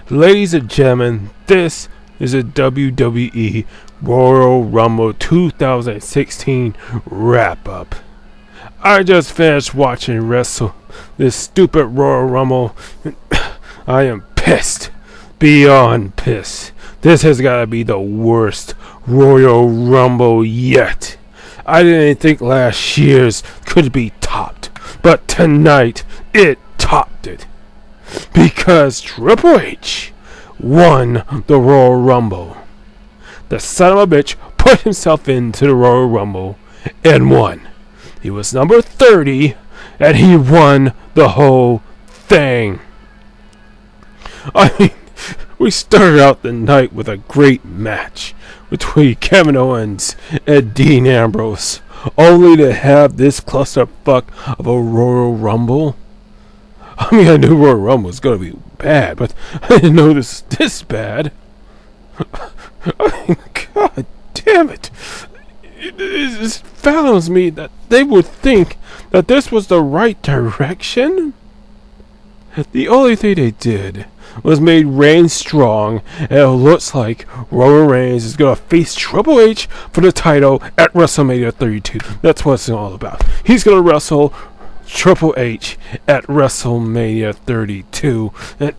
Ladies and gentlemen, this is a WWE Royal Rumble 2016 wrap-up. I just finished watching this stupid Royal Rumble. I am pissed. Beyond pissed. This has got to be the worst Royal Rumble yet. I didn't think last year's could be topped, but tonight it topped it. Because Triple H won the Royal Rumble. The son of a bitch put himself into the Royal Rumble and won. He was number 30 and he won the whole thing. I mean, we started out the night with a great match between Kevin Owens and Dean Ambrose, only to have this clusterfuck of a Royal Rumble. I mean, I knew Royal Rumble was going to be bad, but I didn't know this bad. I mean, God damn it. It just follows me that they would think that this was the right direction. The only thing they did was made Reigns strong, and it looks like Roman Reigns is going to face Triple H for the title at WrestleMania 32. That's what it's all about. He's going to wrestle Triple H at WrestleMania 32, and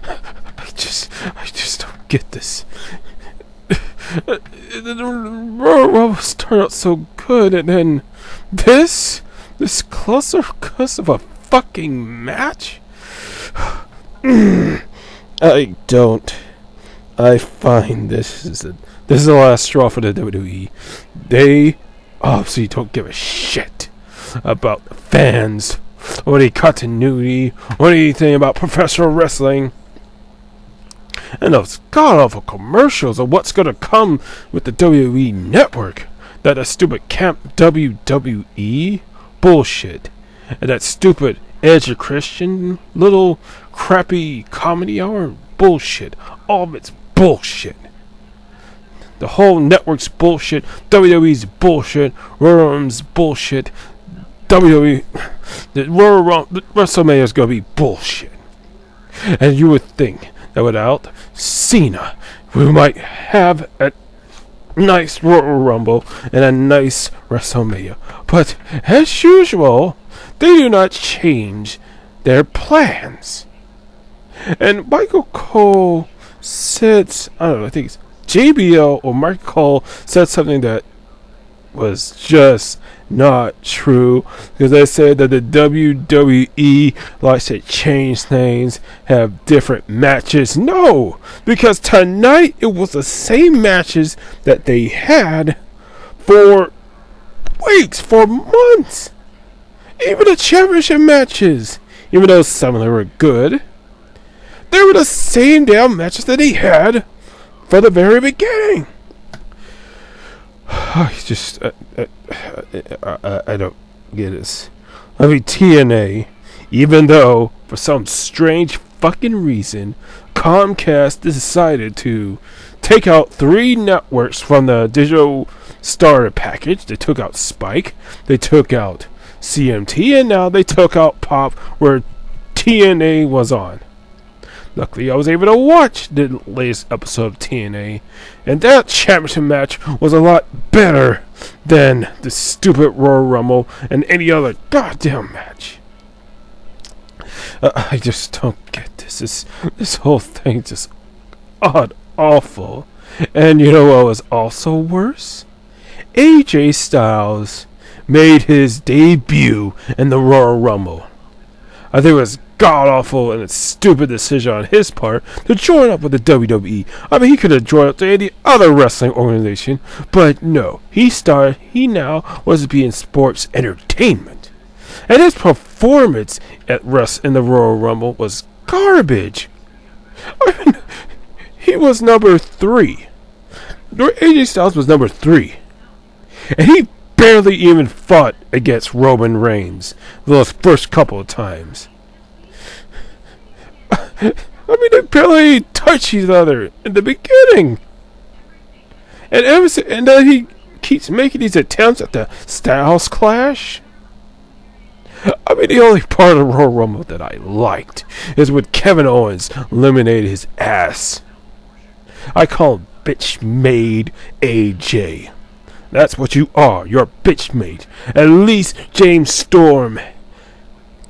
I just don't get this. The Royal Rumble started out so good, and then this cluster of a fucking match. I find this is the last straw for the WWE. They obviously don't give a shit about the fans, or any continuity, or anything about professional wrestling. And those god-awful commercials of what's going to come with the WWE Network. That stupid Camp WWE bullshit. And that stupid Edge of Christian little crappy comedy hour bullshit. All of it's bullshit. The whole network's bullshit. WWE's bullshit. Royal Rumble's bullshit. WWE, the Royal Rumble, WrestleMania is going to be bullshit. And you would think that without Cena, we might have a nice Royal Rumble and a nice WrestleMania. But as usual, they do not change their plans. And Michael Cole said, I don't know, I think it's JBL or Michael Cole said something that was just not true, because they said that the WWE likes to change things, have different matches. No, because tonight it was the same matches that they had for weeks, for months. Even the championship matches, even though some of them were good, they were the same damn matches that he had for the very beginning. I don't get this. I mean, TNA, even though for some strange fucking reason Comcast decided to take out 3 networks from the digital starter package. They took out Spike, they took out CMT, and now they took out Pop, where TNA was on. Luckily, I was able to watch the latest episode of TNA, and that championship match was a lot better than the stupid Royal Rumble and any other goddamn match. I just don't get this. This whole thing just awful. And you know what was also worse? AJ Styles made his debut in the Royal Rumble. I think it was god-awful and a stupid decision on his part to join up with the WWE. I mean, he could have joined up to any other wrestling organization, but no. He now was to be in sports entertainment. And his performance in the Royal Rumble was garbage. I mean, he was number 3. AJ Styles was number 3. And he barely even fought against Roman Reigns those first couple of times. I mean, they barely touch each other in the beginning. And then he keeps making these attempts at the Styles Clash. I mean, the only part of the Royal Rumble that I liked is when Kevin Owens eliminated his ass. I call him bitch made AJ. That's what you are. You're a bitch made. At least James Storm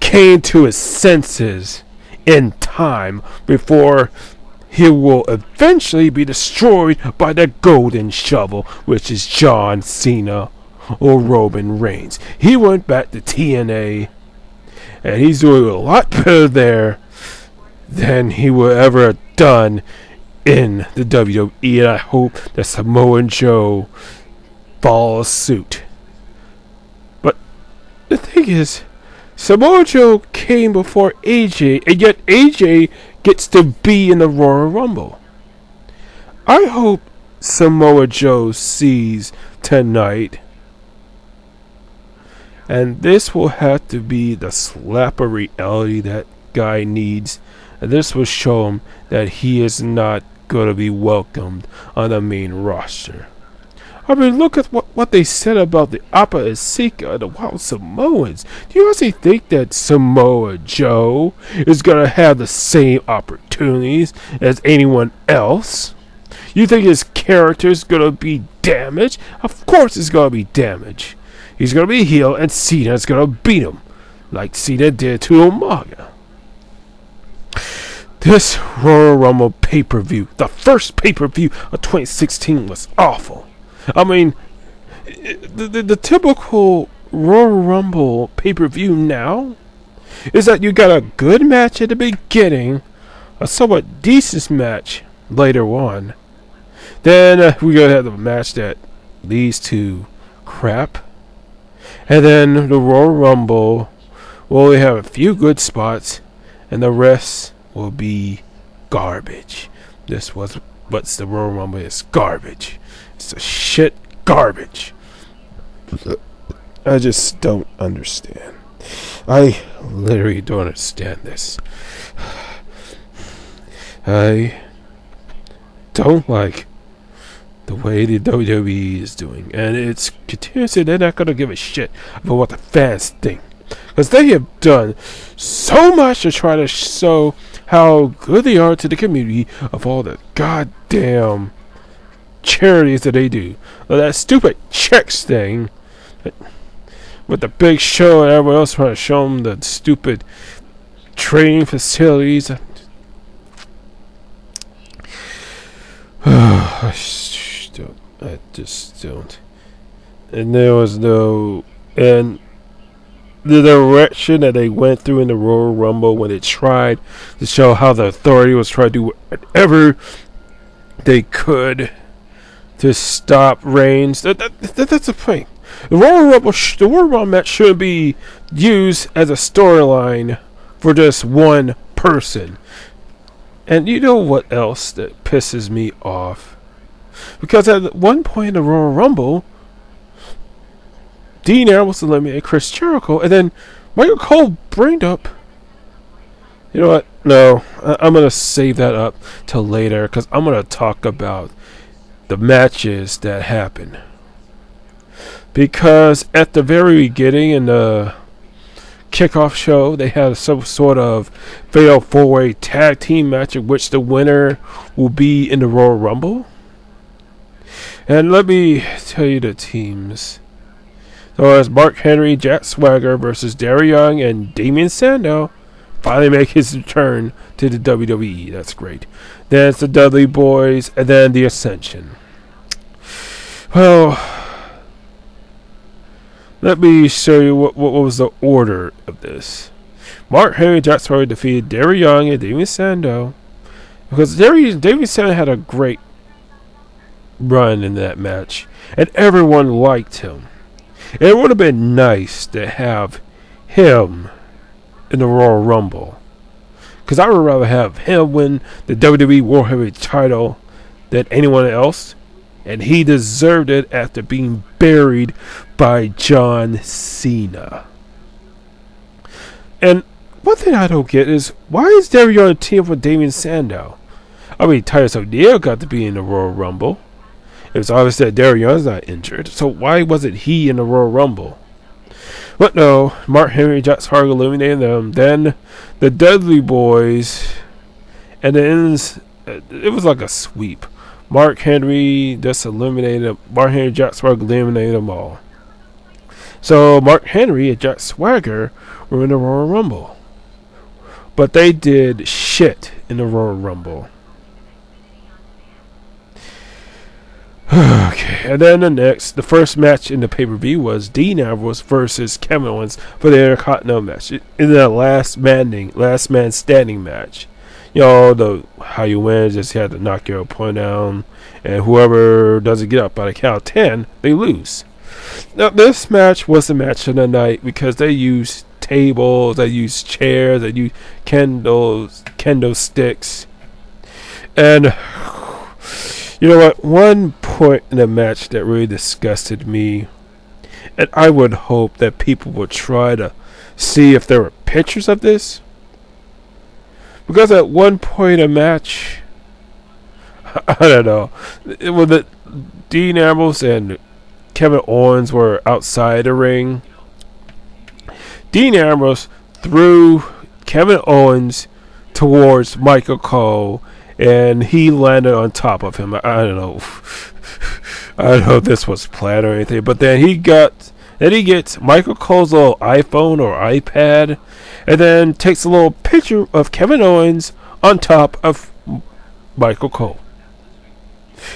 came to his senses in time before he will eventually be destroyed by the golden shovel, which is John Cena or Roman Reigns. He went back to TNA, and he's doing a lot better there than he would ever have done in the WWE, and I hope that Samoa Joe follows suit. But the thing is, Samoa Joe came before AJ, and yet AJ gets to be in the Royal Rumble. I hope Samoa Joe sees tonight, and this will have to be the slap of reality that guy needs, and this will show him that he is not going to be welcomed on the main roster. I mean, look at what they said about the Appa Asika and the Wild Samoans. Do you honestly think that Samoa Joe is going to have the same opportunities as anyone else? You think his character is going to be damaged? Of course it's going to be damaged. He's going to be heel, and Cena's going to beat him, like Cena did to Umaga. This Royal Rumble pay-per-view, the first pay-per-view of 2016, was awful. I mean, the typical Royal Rumble pay-per-view now is that you got a good match at the beginning, a somewhat decent match later on. Then we're going to have the match that leads to crap. And then the Royal Rumble will only have a few good spots, and the rest will be garbage. This was what's the Royal Rumble is, garbage. It's a shit garbage. I just don't understand. I literally don't understand this. I don't like the way the WWE is doing, and it's continuously they're not going to give a shit about what the fans think, because they have done so much to try to show how good they are to the community of all the goddamn charities that they do. That stupid checks thing with the big show and everyone else trying to show them the stupid training facilities. I just don't. And there was no, and the direction that they went through in the Royal Rumble when they tried to show how the Authority was trying to do whatever they could to stop Reigns. That's the point. The Royal Rumble match shouldn't be used as a storyline for just one person. And you know what else that pisses me off? Because at one point in the Royal Rumble, Dean Ambrose eliminated Chris Jericho, and then Michael Cole brought up. You know what? No, I'm going to save that up till later, because I'm going to talk about the matches that happened. Because at the very beginning in the kickoff show, they had some sort of fatal four-way tag team match in which the winner will be in the Royal Rumble. And let me tell you the teams. So it's Mark Henry, Jack Swagger versus Darry Young and Damien Sandow finally make his return to the WWE. That's great. Then it's the Dudley Boys, and then the Ascension. Well, let me show you what was the order of this. Mark Henry and Jack Swagger defeated Darry Young and Damien Sandow, because Damien Sandow had a great run in that match, and everyone liked him. And it would have been nice to have him in the Royal Rumble, because I would rather have him win the WWE World Heavyweight title than anyone else, and he deserved it after being buried by John Cena. And one thing I don't get is, why is Darry on a team with Damien Sandow? I mean, Titus O'Neil got to be in the Royal Rumble. It was obvious that Darry Young's not injured, so why wasn't he in the Royal Rumble? But no, Mark Henry, Jack Swagger eliminated them. Then the Dudley Boys, and then it was like a sweep. Mark Henry just eliminated them. Mark Henry, Jack Swagger eliminated them all. So Mark Henry and Jack Swagger were in the Royal Rumble, but they did shit in the Royal Rumble. Okay, and then the first match in the pay-per-view was Dean Ambrose versus Kevin Owens for the Intercontinental match. In the last man standing match. You know, how you win is just you have to knock your opponent down, and whoever doesn't get up by the count of 10, they lose. Now, this match was the match of the night because they used tables, they used chairs, they used kendo sticks, and you know what? One point in the match that really disgusted me, and I would hope that people would try to see if there were pictures of this, because at one point in the match, I don't know, that Dean Ambrose and Kevin Owens were outside the ring. Dean Ambrose threw Kevin Owens towards Michael Cole, and he landed on top of him. I don't know. I don't know if this was planned or anything, but then he gets Michael Cole's little iPhone or iPad, and then takes a little picture of Kevin Owens on top of Michael Cole.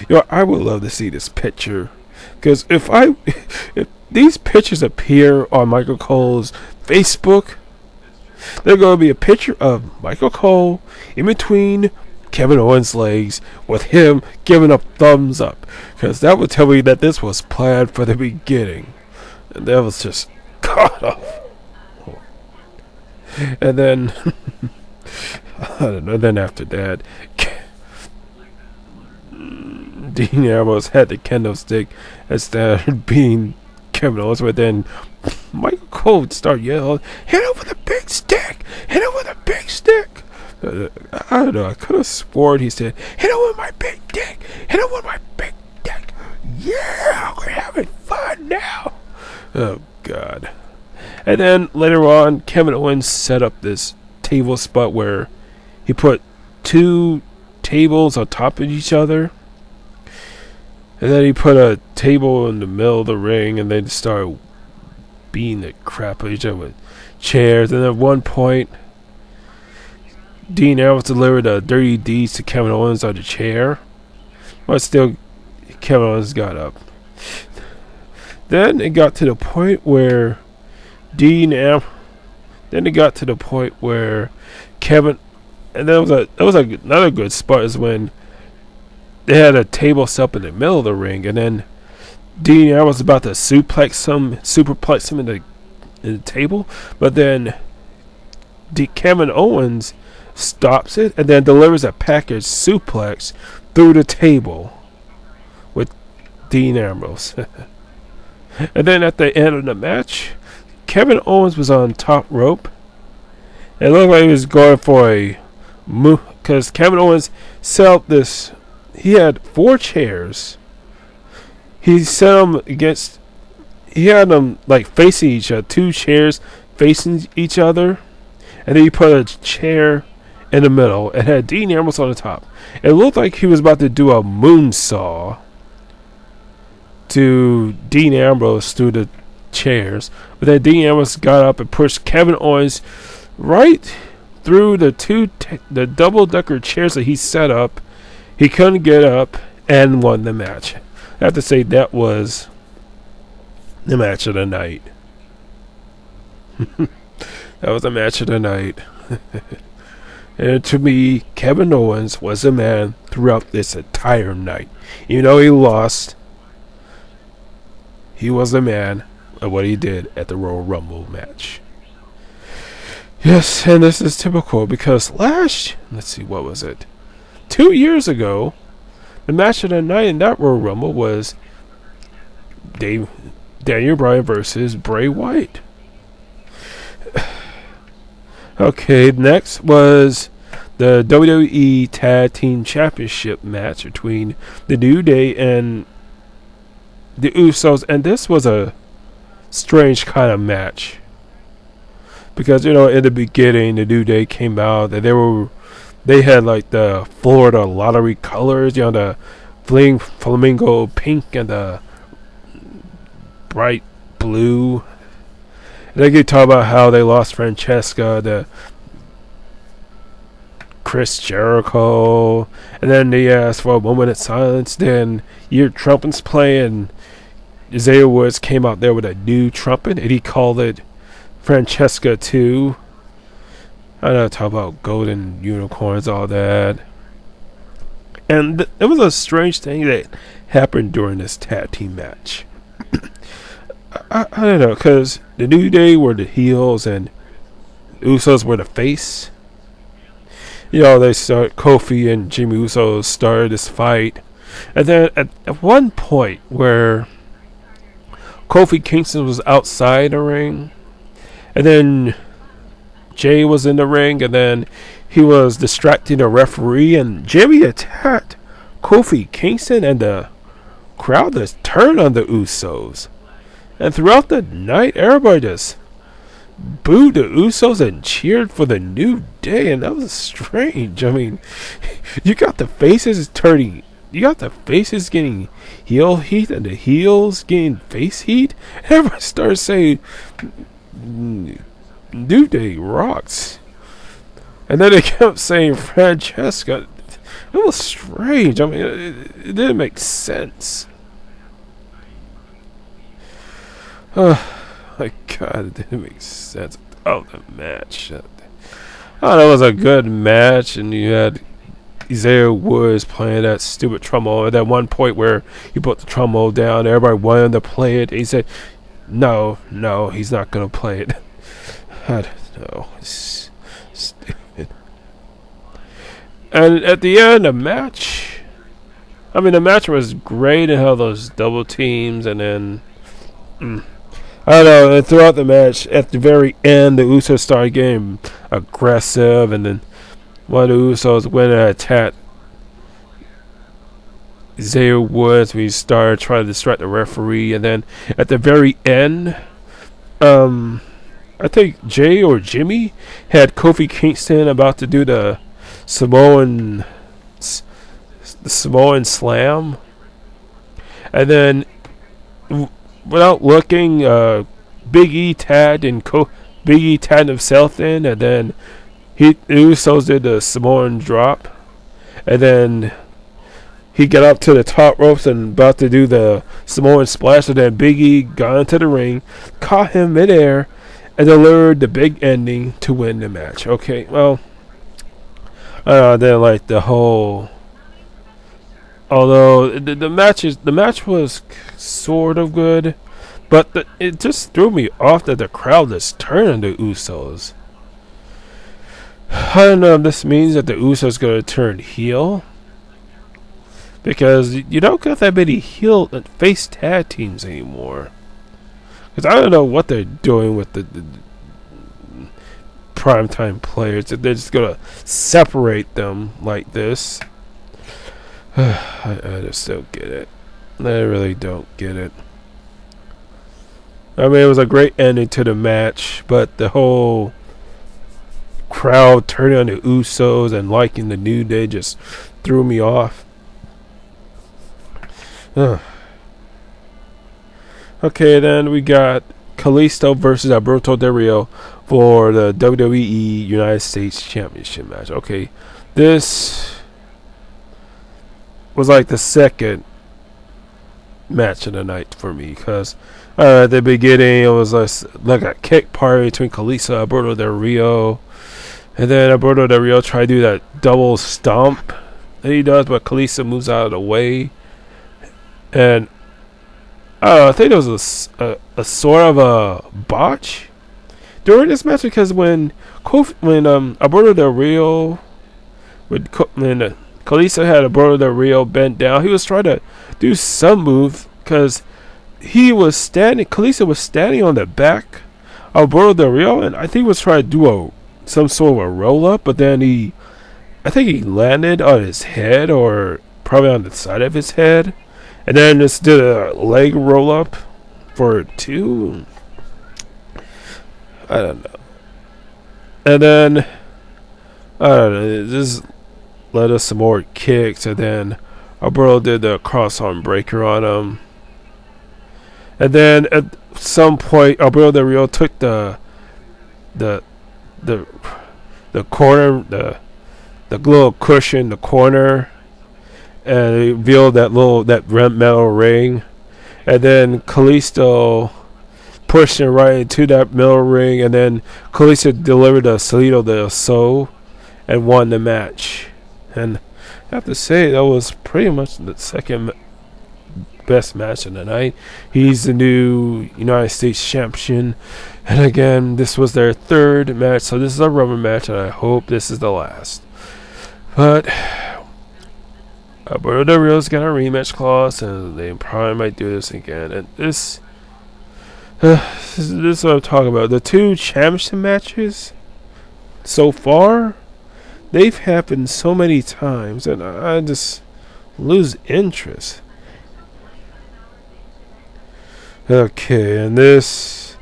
You know, I would love to see this picture, because if these pictures appear on Michael Cole's Facebook, they're going to be a picture of Michael Cole in between Kevin Owens' legs with him giving a thumbs up, because that would tell me that this was planned for the beginning, and that was just god awful. And then I don't know. Then after that, Dean Ambrose had the kendo stick and started beating Kevin Owens, but then Michael Cole would start yelling, "Hit him with a big stick! Hit him with a big stick!" I don't know. I could have sworn he said, "Hit him with my big dick! Hit him with my big dick! Yeah, we're having fun now!" Oh God! And then later on, Kevin Owens set up this table spot where he put two tables on top of each other, and then he put a table in the middle of the ring, and they just started beating the crap out of each other with chairs. And at one point, Dean Ambrose delivered a dirty deeds to Kevin Owens on the chair, but still Kevin Owens got up. Then it got to the point where Kevin, and that was another good spot is when they had a table set up in the middle of the ring, and then Dean Ambrose was about to superplex him in the table, but then Kevin Owens stops it and then delivers a package suplex through the table with Dean Ambrose. And then at the end of the match, Kevin Owens was on top rope. It looked like he was going for a move, because Kevin Owens set up this. He had 4 chairs. He set them against. He had them like facing each other, 2 chairs facing each other, and then he put a chair in the middle and had Dean Ambrose on the top. It looked like he was about to do a moonsaw to Dean Ambrose through the chairs, but then Dean Ambrose got up and pushed Kevin Owens right through the double-decker chairs that he set up. He couldn't get up and won the match. I have to say that was the match of the night. That was the match of the night. And to me, Kevin Owens was the man throughout this entire night. Even though he lost, he was the man of what he did at the Royal Rumble match. Yes, and this is typical because let's see, what was it? 2 years ago, the match of the night in that Royal Rumble was Daniel Bryan versus Bray Wyatt. Okay, next was the WWE Tag Team Championship match between the New Day and the Usos, and this was a strange kind of match. Because, you know, in the beginning, the New Day came out and they had like the Florida lottery colors, you know, the flamingo pink and the bright blue. And they could talk about how they lost Francesca, the Chris Jericho, and then they asked for a moment of silence. Then you hear trumpets play, and Isaiah Woods came out there with a new trumpet, and he called it Francesca 2. I know, talk about golden unicorns, all that. And it was a strange thing that happened during this tag team match. I don't know, because the New Day were the heels and the Usos were the face. You know, Kofi and Jimmy Uso started this fight. And then at one point where Kofi Kingston was outside the ring, and then Jay was in the ring, and then he was distracting the referee, and Jimmy attacked Kofi Kingston, and the crowd just turned on the Usos. And throughout the night, everybody just booed the Usos and cheered for the New Day, and that was strange. I mean, you got the faces turning, you got the faces getting heel heat and the heels getting face heat. Everybody started saying New Day rocks, and then they kept saying Francesca. It was strange. I mean, it didn't make sense. Oh my God, it didn't make sense. Oh, the match. Oh, that was a good match, and you had Isaiah Woods playing that stupid trombone. At that one point where he put the trombone down, everybody wanted to play it. He said, "No, he's not gonna play it." I don't know. It's stupid. And at the end, the match. I mean, the match was great and how those double teams, and then. I don't know, and throughout the match, at the very end, the Usos started getting aggressive, and then one of the Usos went and attacked Isaiah Woods. We started trying to distract the referee, and then at the very end, I think Jay or Jimmy had Kofi Kingston about to do the Samoan Slam, and then without looking, Big E tagged and Big E tagged himself in, and then the Usos did the Samoan drop, and then he got up to the top ropes and about to do the Samoan splash, and then Big E got into the ring, caught him midair, and delivered the big ending to win the match. Okay, well, I didn't like the whole. Although the match was sort of good, but it just threw me off that the crowd just turned on the Usos. I don't know if this means that the Usos going to turn heel, because you don't got that many heel and face tag teams anymore. Because I don't know what they're doing with the primetime players. They're just going to separate them like this. I just don't get it. I really don't get it. I mean, it was a great ending to the match, but the whole crowd turning on the Usos and liking the New Day just threw me off. Okay, then we got Kalisto versus Alberto Del Rio for the WWE United States Championship match. Okay, this was like the second match of the night for me, because at the beginning it was like a kick party between Kalisto and Alberto Del Rio, and then Alberto Del Rio tried to do that double stomp that he does, but Kalisto moves out of the way, and I think there was a sort of a botch during this match, because when Alberto Del Rio when Kalisto had Alberto Del Rio bent down, he was trying to do some move, because Kalisto was standing on the back of Alberto Del Rio, and I think he was trying to do some sort of a roll up, but then I think he landed on his head, or probably on the side of his head, and then just did a leg roll up for 2. I don't know. And then I don't know. It just led us some more kicks, and then Alberto did the cross arm breaker on him. And then at some point, Alberto Del Rio took the corner, the little cushion, the corner, and it revealed that metal ring. And then Kalisto pushed him right into that metal ring, and then Kalisto delivered a Salito del Sol and won the match. And I have to say, that was pretty much the second best match of the night. He's the new United States champion, and again, this was their third match, so this is a rubber match, and I hope this is the last. But Alberto Del Rio's got a rematch clause, and they probably might do this again. And this is what I'm talking about. The two championship matches so far, they've happened so many times, and I just lose interest. Okay, and this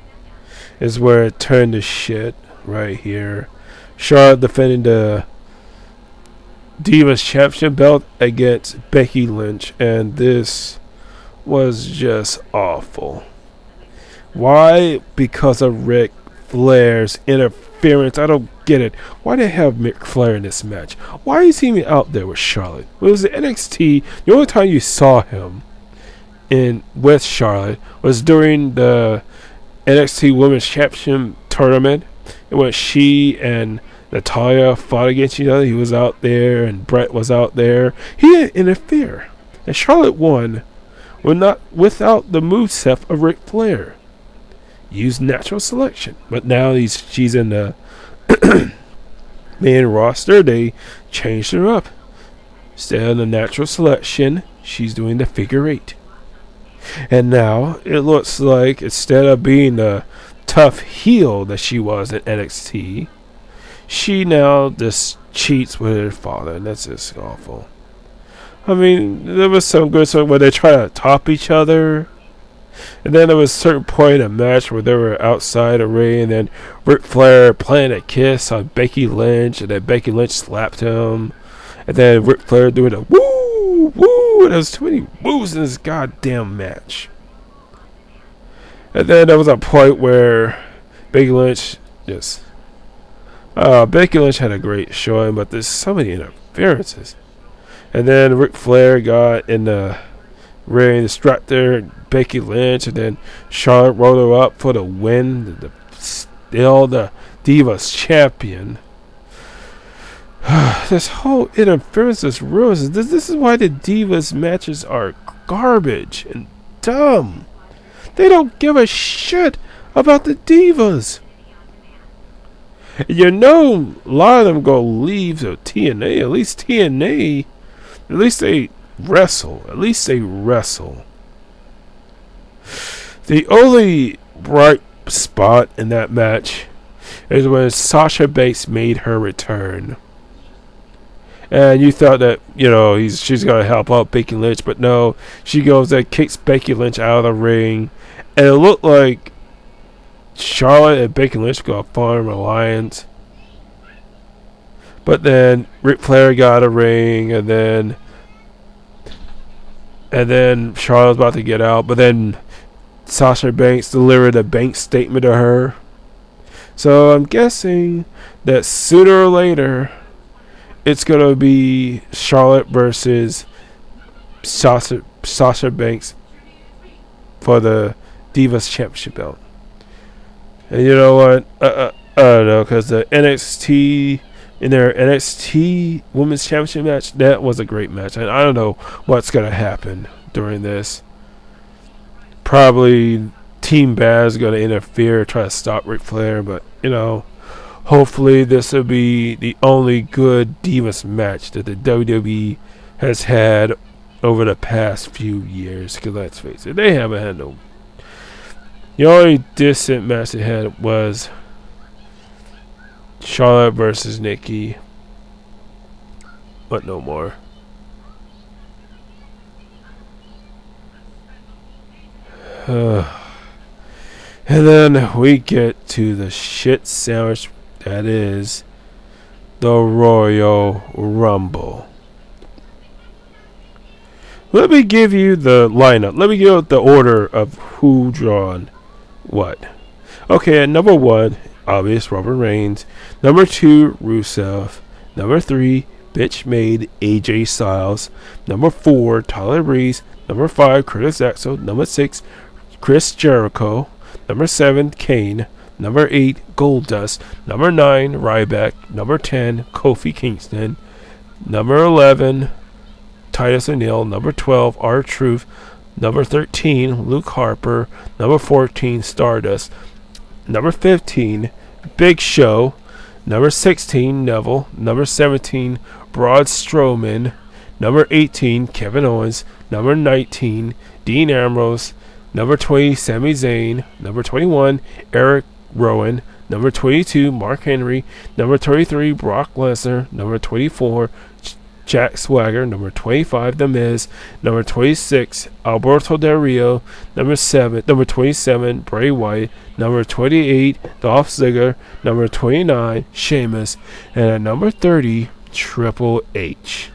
is where it turned to shit right here. Charlotte defending the Divas Championship belt against Becky Lynch, and this was just awful. Why? Because of Ric Flair's interference. I don't get it. Why did they have Ric Flair in this match? Why is he out there with Charlotte? It was the NXT. The only time you saw him with Charlotte was during the NXT Women's Championship tournament, when she and Natalya fought against each other. He was out there, and Brett was out there. He didn't interfere, and Charlotte won without the moveset of Ric Flair. Used natural selection, but now she's in the main roster. They changed her up. Instead of the natural selection, she's doing the figure eight. And now it looks like, instead of being the tough heel that she was at NXT, she now just cheats with her father, and that's just awful. I mean, there was some good stuff where they try to top each other, and then there was a certain point in a match where they were outside the ring, and then Ric Flair playing a kiss on Becky Lynch, and then Becky Lynch slapped him, and then Ric Flair doing a woo, woo, and there's too many woos in this goddamn match. And then there was a point where Becky Lynch had a great showing, but there's so many interferences. And then Ric Flair got in the ring, distracted Becky Lynch, and then Charlotte rolled her up for the win. Still the Divas champion. This whole interference is ruins. This is why the Divas matches are garbage and dumb. They don't give a shit about the Divas. You know, a lot of them go leave to TNA. At least they wrestle. The only bright spot in that match is when Sasha Banks made her return. And you thought that, she's going to help out Becky Lynch, but no, she goes and kicks Becky Lynch out of the ring. And it looked like Charlotte and Becky Lynch got a form alliance. But then Ric Flair got a ring, and then Charlotte was about to get out, but then Sasha Banks delivered a bank statement to her. So I'm guessing that sooner or later it's going to be Charlotte versus Sasha Banks for the Divas Championship belt. And you know what? I don't know, because the NXT, in their NXT Women's Championship match, that was a great match. And I don't know what's going to happen during this. Probably Team Baz is going to interfere, try to stop Ric Flair, but, hopefully this will be the only good Divas match that the WWE has had over the past few years. Because let's face it, they haven't had no. The only decent match they had was Charlotte versus Nikki, but no more. And then we get to the shit sandwich that is the Royal Rumble. Let me give you the lineup. Let me give you the order of who drawn what. Okay, at number 1, obvious Roman Reigns. Number 2, Rusev. Number 3, Bitch Made AJ Styles. Number 4, Tyler Breeze. Number 5, Curtis Axel. Number 6, Chris Jericho. Number 7, Kane. Number 8, Goldust. Number 9, Ryback. Number 10, Kofi Kingston. Number 11, Titus O'Neil. Number 12, R-Truth. Number 13, Luke Harper. Number 14, Stardust. Number 15, Big Show. Number 16, Neville. Number 17, Braun Strowman. Number 18, Kevin Owens. Number 19, Dean Ambrose. Number 20, Sami Zayn. Number 21, Eric Rowan. Number 22, Mark Henry. Number 23, Brock Lesnar. Number 24, Jack Swagger. Number 25, The Miz. Number 26, Alberto Del Rio. Number 27, Bray Wyatt. Number 28, Dolph Ziggler. Number 29, Sheamus. And at number 30, Triple H.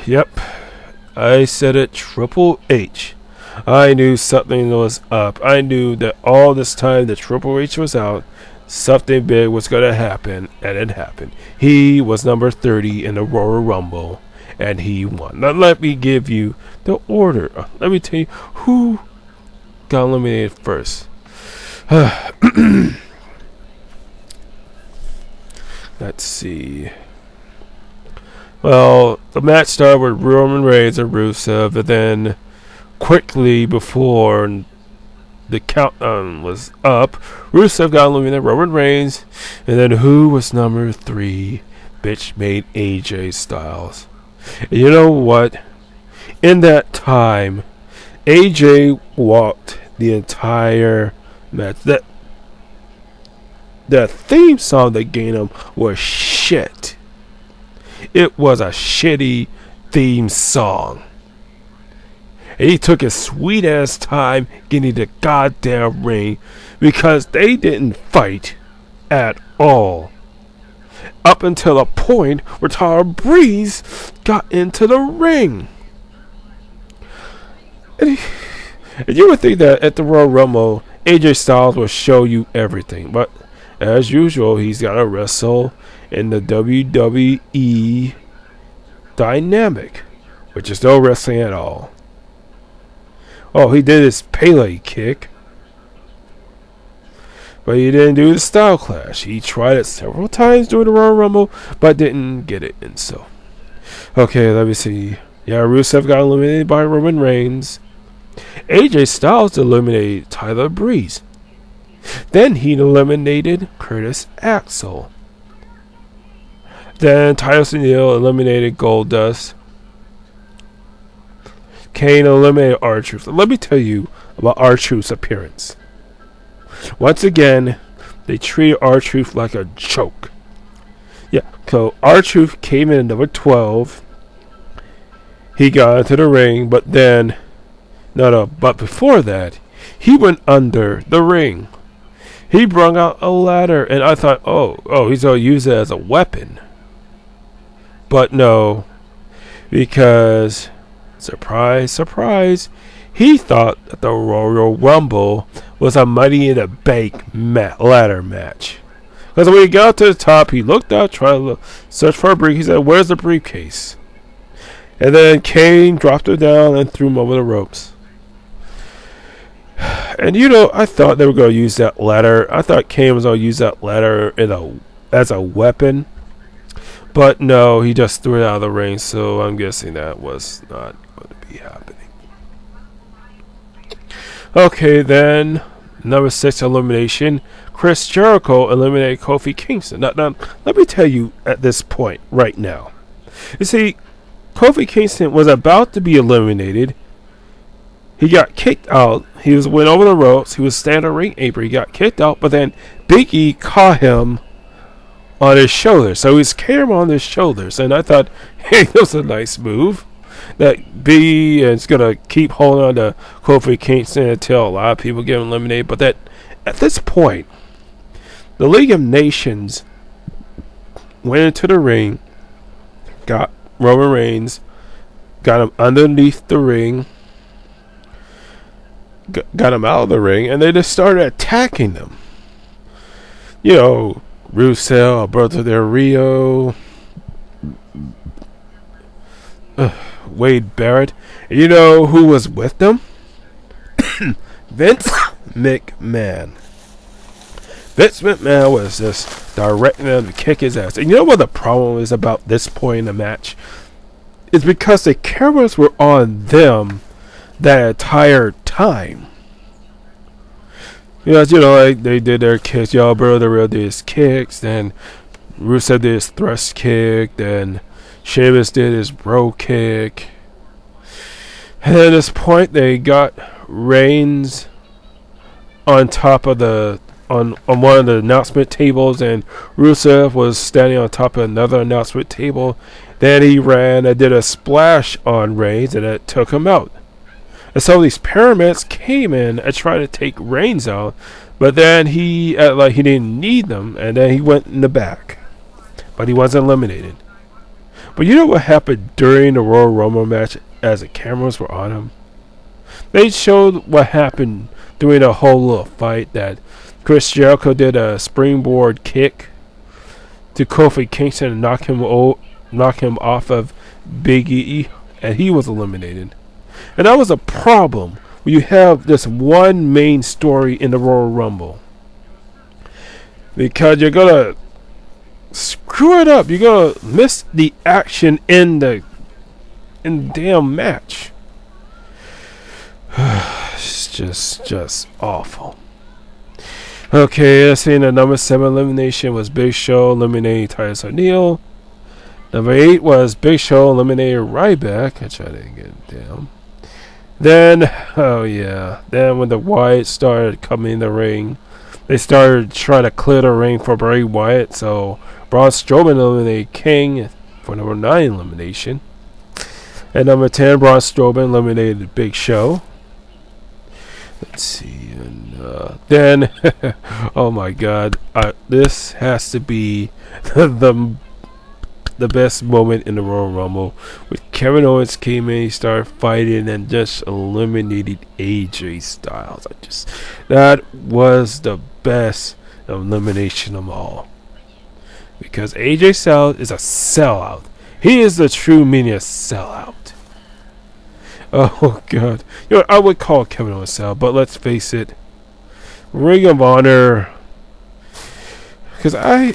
Yep, I said it, Triple H. I knew something was up. I knew that all this time that Triple H was out, something big was going to happen, and it happened. He was number 30 in the Royal Rumble, and he won. Now let me give you the order. Let me tell you who got eliminated first. Let's see. Well, the match started with Roman Reigns and Rusev, and then quickly before the countdown was up, Rusev got eliminated, Roman Reigns, and then who was number 3? Bitch Made AJ Styles. And you know what? In that time, AJ walked the entire match. The theme song they gave him was shit. It was a shitty theme song. And he took his sweet ass time getting the goddamn ring because they didn't fight at all. Up until the point where Tyler Breeze got into the ring. And you would think that at the Royal Rumble, AJ Styles will show you everything. But as usual, he's got to wrestle in the WWE dynamic, which is no wrestling at all. Oh, he did his Pele kick, but he didn't do the Style Clash. He tried it several times during the Royal Rumble, but didn't get it. And so, okay, let me see. Yeah, Rusev got eliminated by Roman Reigns. AJ Styles eliminated Tyler Breeze. Then he eliminated Curtis Axel. Then Titus O'Neil eliminated Goldust. Kane eliminated R-Truth. Let me tell you about R-Truth's appearance. Once again, they treated R-Truth like a joke. Yeah, so R-Truth came in at number 12. He got into the ring, but then... but before that, he went under the ring. He brought out a ladder, and I thought, oh, he's going to use it as a weapon. But no, because, surprise, surprise, he thought that the Royal Rumble was a Money in the Bank ladder match. Because when he got to the top, he looked out, trying to search for a briefcase. He said, "Where's the briefcase?" And then Kane dropped it down and threw him over the ropes. And I thought they were going to use that ladder. I thought Kane was going to use that ladder as a weapon. But no, he just threw it out of the ring, so I'm guessing that was not going to be happening. Okay, then, number 6 elimination. Chris Jericho eliminated Kofi Kingston. Now, let me tell you at this point, right now. You see, Kofi Kingston was about to be eliminated. He got kicked out. He went over the ropes. He was standing on the ring apron. He got kicked out, but then Big E caught him on his shoulder. So he's carrying him on his shoulders. And I thought, hey, that was a nice move. that B is gonna keep holding on to Kofi Kingston until a lot of people get eliminated. But that at this point, the League of Nations went into the ring, got Roman Reigns, got him underneath the ring, got him out of the ring, and they just started attacking them. You know, Rusev, Alberto Del Rio, Wade Barrett. And you know who was with them? Vince McMahon. Vince McMahon was just directing them to kick his ass. And you know what the problem is about this point in the match? It's because the cameras were on them that entire time. You know, like they did their kicks. Y'all, bro, the real did his kicks. Then Rusev did his thrust kick. Then Sheamus did his bro kick. And at this point, they got Reigns on top of on one of the announcement tables, and Rusev was standing on top of another announcement table. Then he ran and did a splash on Reigns, and it took him out. And so these paramedics came in and tried to take Reigns out, but then he didn't need them, and then he went in the back. But he wasn't eliminated. But you know what happened during the Royal Rumble match as the cameras were on him? They showed what happened during the whole little fight, that Chris Jericho did a springboard kick to Kofi Kingston and knock him off of Big E, and he was eliminated. And that was a problem when you have this one main story in the Royal Rumble, because you're gonna screw it up. You're gonna miss the action in the damn match. It's just awful. Okay, let's see. The number 7 elimination was Big Show eliminating Titus O'Neil. Number 8 was Big Show eliminating Ryback. I tried to get down. Then when the Wyatt started coming in the ring, they started trying to clear the ring for Bray Wyatt. So Braun Strowman eliminated King for number 9 elimination. At number 10, Braun Strowman eliminated Big Show. Let's see, and then oh my God, this has to be the best moment in the Royal Rumble, with Kevin Owens came in, he started fighting and just eliminated AJ Styles. That was the best elimination of all, because AJ Styles is a sellout. He is the true meaning of sellout. Oh God, you know, I would call Kevin Owens sellout, but let's face it, Ring of Honor. Because I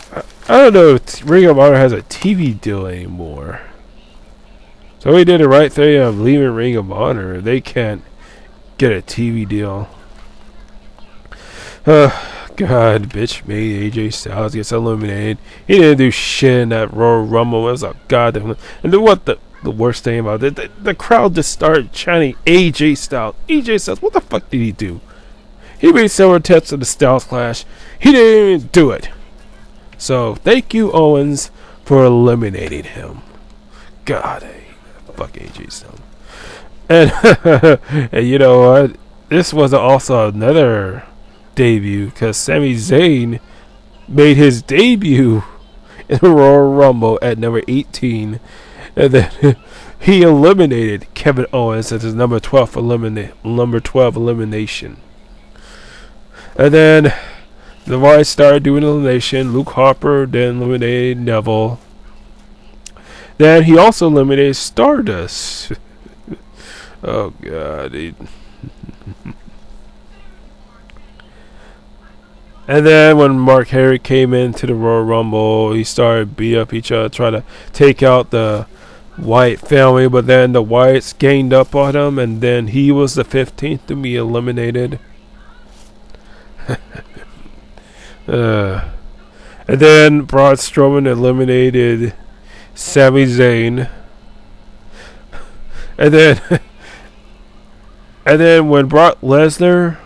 don't know if Ring of Honor has a TV deal anymore. So he did the right thing of leaving Ring of Honor. They can't get a TV deal. God, bitch made AJ Styles gets eliminated. He didn't do shit in that Royal Rumble. It was a goddamn. And then what the worst thing about it, the crowd just started chanting AJ Styles. AJ Styles, what the fuck did he do? He made several attempts at the Styles Clash. He didn't even do it. So thank you, Owens, for eliminating him. God, fuck AJ Styles. And, and you know what? This was also another debut, because Sami Zayn made his debut in the Royal Rumble at number 18. And then he eliminated Kevin Owens at his number 12 elimination. And then the Wyatt started doing elimination. Luke Harper then eliminated Neville. Then he also eliminated Stardust. Oh God. And then when Mark Henry came into the Royal Rumble, he started beat up each other, trying to take out the Wyatt family, but then the Wyatts gained up on him, and then he was the 15th to be eliminated. And then Braun Strowman eliminated Sami Zayn. And then when Brock Lesnar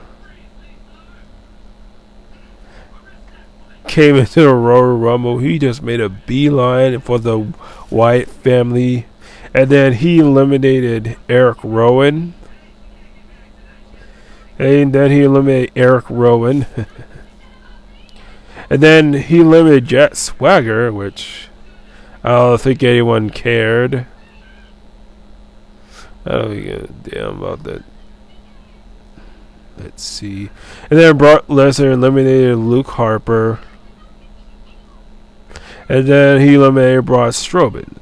came into the Royal Rumble, he just made a beeline for the Wyatt family, And then he eliminated Eric Rowan. And then he eliminated Eric Rowan. And then he eliminated Jack Swagger, which I don't think anyone cared. I don't give a damn about that. Let's see. And then Brock Lesnar eliminated Luke Harper. And then he eliminated Braun Strowman.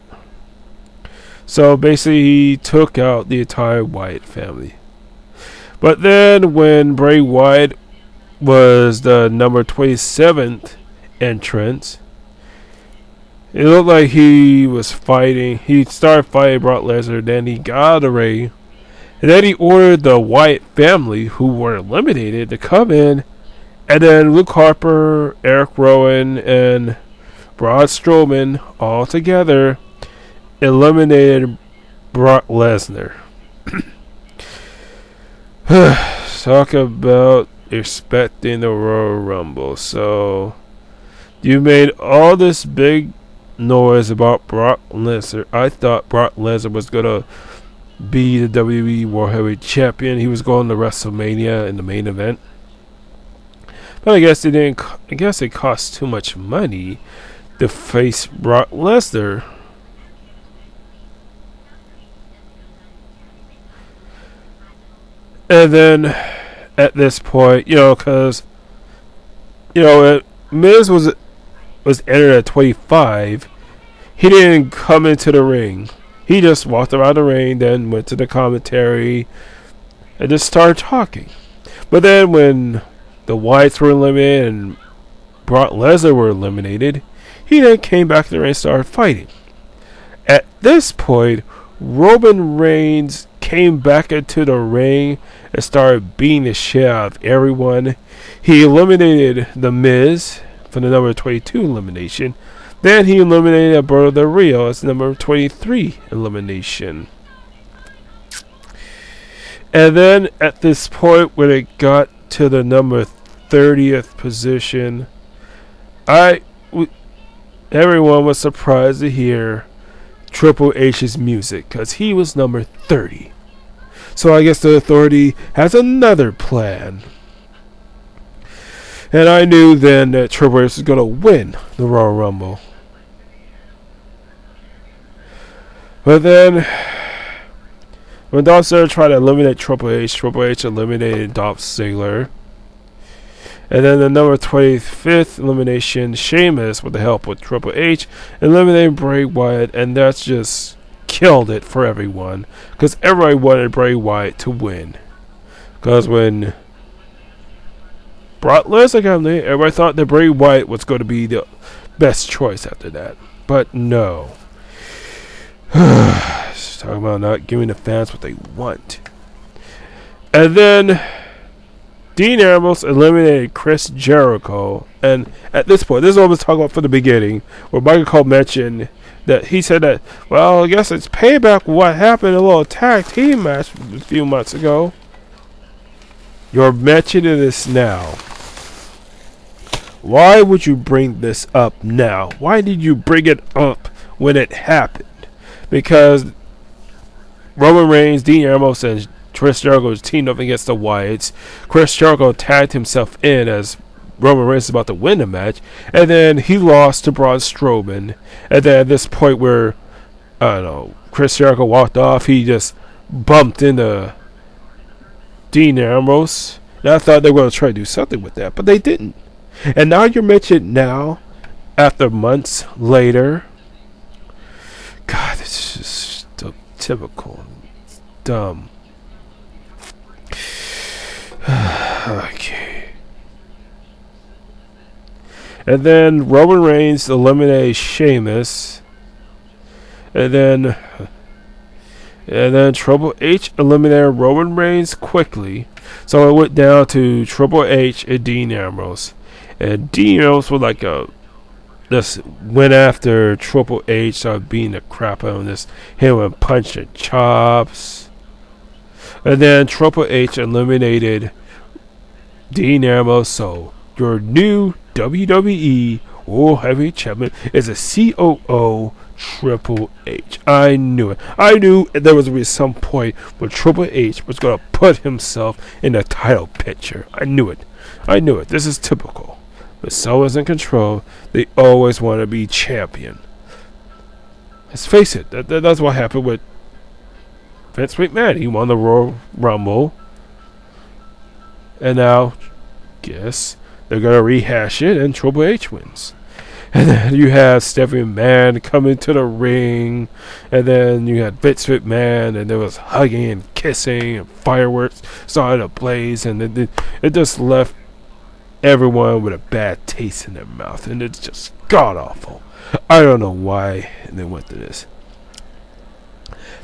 So basically he took out the entire Wyatt family. But then when Bray Wyatt was the number 27th entrant, it looked like he was fighting. He started fighting Brock Lesnar. Then he got out of the ring. And then he ordered the Wyatt family, who were eliminated, to come in. And then Luke Harper, Eric Rowan, and Braun Strowman all together eliminated Brock Lesnar. Talk about expecting the Royal Rumble. So you made all this big noise about Brock Lesnar. I thought Brock Lesnar was gonna be the WWE World Heavyweight Champion. He was going to WrestleMania in the main event. But I guess it didn't. I guess it cost too much money to face Brock Lesnar. And then at this point, because Miz was entered at 25. He didn't come into the ring. He just walked around the ring, then went to the commentary, and just started talking. But then when the Wyatts were eliminated and Brock Lesnar were eliminated, he then came back to the ring and started fighting. At this point, Roman Reigns came back into the ring and started beating the shit out of everyone. He eliminated The Miz for the number 22 elimination. Then he eliminated Alberto Del Rio as number 23 elimination. And then at this point, when it got to the number 30th position, everyone was surprised to hear Triple H's music, because he was number 30. So I guess the Authority has another plan. And I knew then that Triple H was going to win the Royal Rumble. But then, when Dolph Ziggler tried to eliminate Triple H eliminated Dolph Ziggler. And then the number 25th elimination, Sheamus, with the help with Triple H, eliminated Bray Wyatt, and that's just killed it for everyone. Because everybody wanted Bray Wyatt to win. Because when Brock Lesnar got eliminated, everybody thought that Bray Wyatt was going to be the best choice after that. But no. Just talking about not giving the fans what they want. And then Dean Ambrose eliminated Chris Jericho. And at this point, this is what I was talking about from the beginning, where Michael Cole mentioned that he said that, well, I guess it's payback what happened in a little tag team match a few months ago. You're mentioning this now. Why would you bring this up now? Why did you bring it up when it happened? Because Roman Reigns, Dean Ambrose, and Chris Jericho was teamed up against the Wyatts. Chris Jericho tagged himself in as Roman Reigns was about to win the match, and then he lost to Braun Strowman. And then at this point where, I don't know, Chris Jericho walked off, he just bumped into Dean Ambrose. And I thought they were going to try to do something with that, but they didn't. And now you're mentioned now, after months later. God, it's just typical. It's dumb. Okay. And then Roman Reigns eliminated Sheamus. And then Triple H eliminated Roman Reigns quickly. So it went down to Triple H and Dean Ambrose. And Dean Ambrose was like just went after Triple H, started beating the crap out of him, just hit him with punch and chops. And then Triple H eliminated Dean Ambrose. So your new WWE World Heavyweight Champion is a COO Triple H. I knew it. I knew there was going to be some point where Triple H was going to put himself in the title picture. I knew it. I knew it. This is typical. When someone's in control, they always want to be champion. Let's face it. That's what happened with Vince McMahon. He won the Royal Rumble. And now, guess they're going to rehash it and Triple H wins. And then you have Stephanie McMahon coming to the ring. And then you had Vince McMahon. And there was hugging and kissing. And fireworks started to blaze. And then it just left everyone with a bad taste in their mouth. And it's just god-awful. I don't know why they went to this.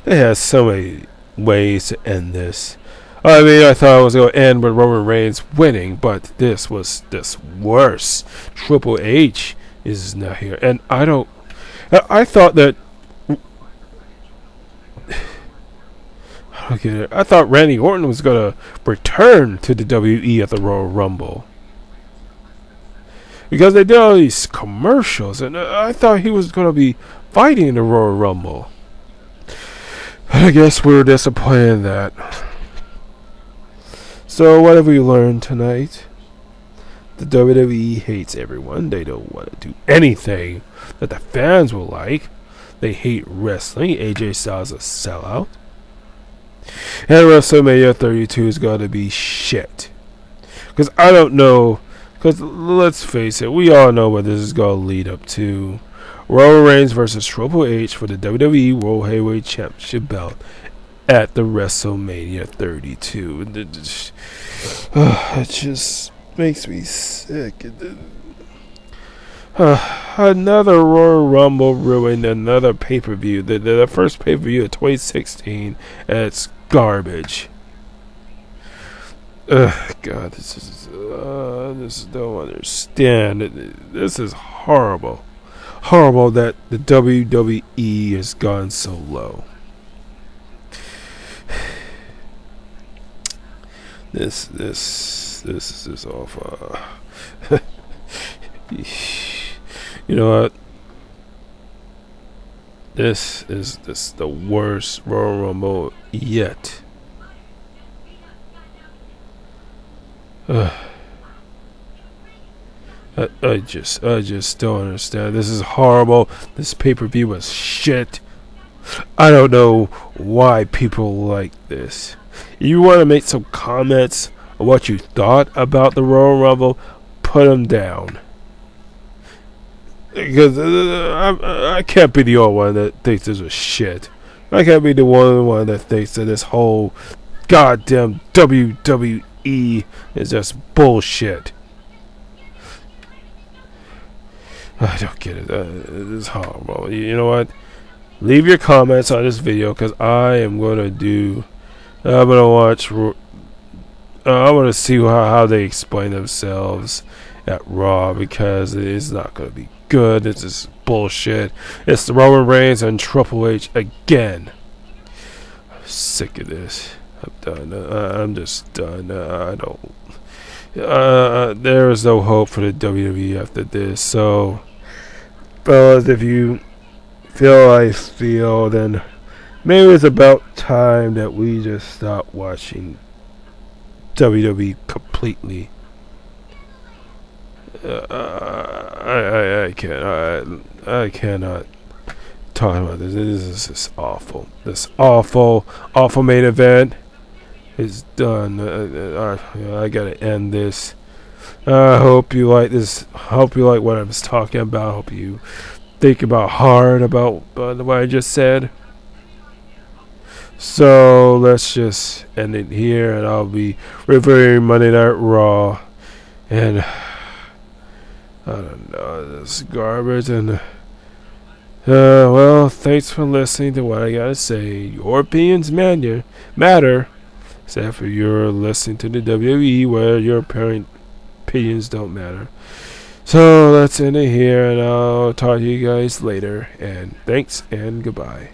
They had so many ways to end this. I mean, I thought it was going to end with Roman Reigns winning. But this was just worse. Triple H is now here, and I thought that I don't get it. I thought Randy Orton was gonna return to the WWE at the Royal Rumble because they did all these commercials, and I thought he was gonna be fighting in the Royal Rumble. But I guess we were disappointed in that. So what have we learned tonight? The WWE hates everyone. They don't want to do anything that the fans will like. They hate wrestling. AJ Styles is a sellout. And WrestleMania 32 is going to be shit. Because I don't know. Because let's face it, we all know what this is going to lead up to. Roman Reigns versus Triple H for the WWE World Heavyweight Championship belt at the WrestleMania 32. It just makes me sick. Another Royal Rumble ruined another pay-per-view. The first pay-per-view of 2016, and it's garbage. God, this is don't understand. This is horrible. Horrible that the WWE has gone so low. This is awful. You know what? This is the worst Royal Rumble yet. I just don't understand. This is horrible. This pay-per-view was shit. I don't know why people like this. You want to make some comments on what you thought about the Royal Rumble? Put them down. Because I can't be the only one that thinks this was shit. I can't be the only one that thinks that this whole goddamn WWE is just bullshit. I don't get it. It's horrible. You know what? Leave your comments on this video because I am gonna do. I'm gonna watch. I want to see how they explain themselves at Raw because it's not gonna be good. It's just bullshit. It's the Roman Reigns and Triple H again. I'm sick of this. I'm done. I'm just done. I don't. There is no hope for the WWE after this. So, fellas, if you feel I feel, then maybe it's about time that we just stop watching WWE completely. I can't. I cannot talk about this. This is just awful. This awful main event is done. I gotta end this. I hope you like this. I hope you like what I was talking about. I hope you think hard about what I just said. So let's just end it here, and I'll be reviewing Monday Night Raw. And I don't know, this garbage. And well, thanks for listening to what I gotta say. Your opinions matter. Except for you're listening to the WWE, where your opinions don't matter. So let's end it here, and I'll talk to you guys later. And thanks and goodbye.